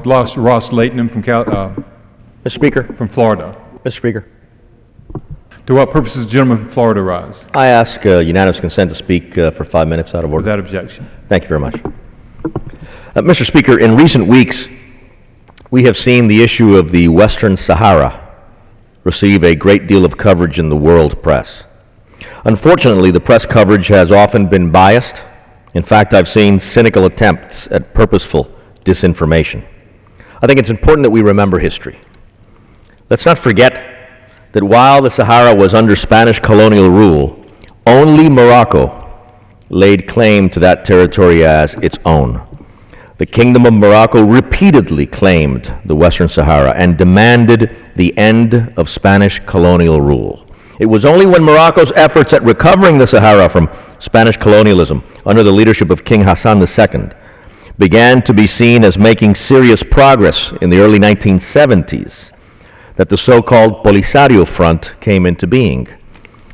Ross Layton from Mr. Speaker. from Florida. Mr. Speaker. To what purpose does the gentleman from Florida rise? I ask unanimous consent to speak for 5 minutes out of order. Without objection. Thank you very much. Mr. Speaker, in recent weeks, we have seen the issue of the Western Sahara receive a great deal of coverage in the world press. Unfortunately, the press coverage has often been biased. In fact, I've seen cynical attempts at purposeful disinformation. I think it's important that we remember history. Let's not forget that while the Sahara was under Spanish colonial rule, only Morocco laid claim to that territory as its own. The Kingdom of Morocco repeatedly claimed the Western Sahara and demanded the end of Spanish colonial rule. It was only when Morocco's efforts at recovering the Sahara from Spanish colonialism under the leadership of King Hassan II began to be seen as making serious progress in the early 1970s that the so-called Polisario Front came into being.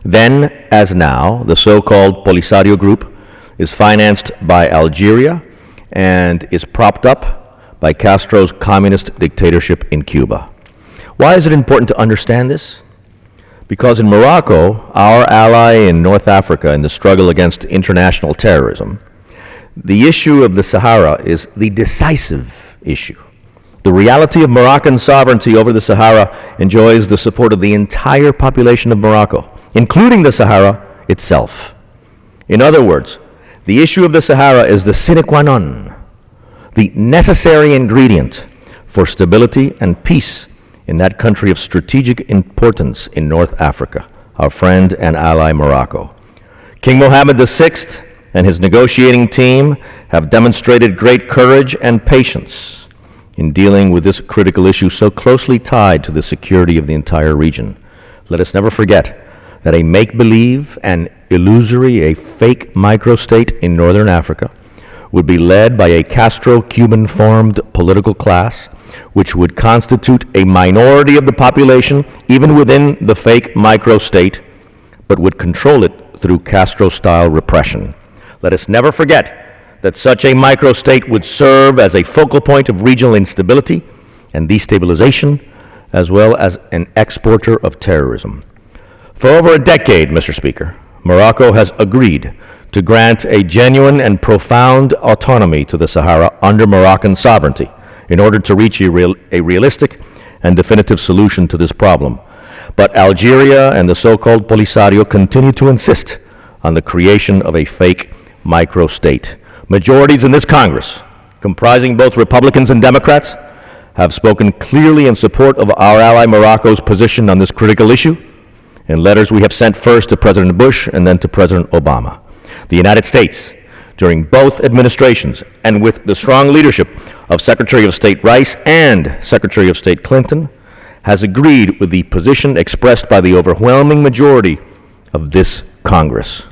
Then, as now, the so-called Polisario Group is financed by Algeria and is propped up by Castro's communist dictatorship in Cuba. Why is it important to understand this? Because in Morocco, our ally in North Africa in the struggle against international terrorism, the issue of the Sahara is the decisive issue. The reality of Moroccan sovereignty over the Sahara enjoys the support of the entire population of Morocco, including the Sahara itself. In other words, the issue of the Sahara is the sine qua non, the necessary ingredient for stability and peace in that country of strategic importance in North Africa, our friend and ally Morocco. King Mohammed VI and his negotiating team have demonstrated great courage and patience in dealing with this critical issue so closely tied to the security of the entire region. Let us never forget that a make-believe, an illusory, a fake microstate in northern Africa would be led by a Castro-Cuban-formed political class which would constitute a minority of the population even within the fake microstate, but would control it through Castro-style repression. Let us never forget that such a microstate would serve as a focal point of regional instability and destabilization, as well as an exporter of terrorism. For over a decade, Mr. Speaker, Morocco has agreed to grant a genuine and profound autonomy to the Sahara under Moroccan sovereignty in order to reach a realistic and definitive solution to this problem. But Algeria and the so-called Polisario continue to insist on the creation of a fake microstate. Majorities in this Congress, comprising both Republicans and Democrats, have spoken clearly in support of our ally Morocco's position on this critical issue in letters we have sent first to President Bush and then to President Obama. The United States, during both administrations, and with the strong leadership of Secretary of State Rice and Secretary of State Clinton, has agreed with the position expressed by the overwhelming majority of this Congress.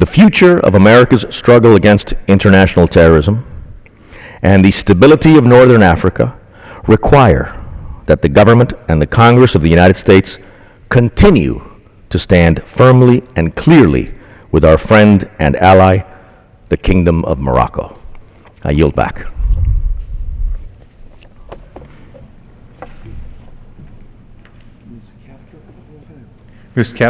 The future of America's struggle against international terrorism and the stability of Northern Africa require that the government and the Congress of the United States continue to stand firmly and clearly with our friend and ally, the Kingdom of Morocco. I yield back. Ms. Cap.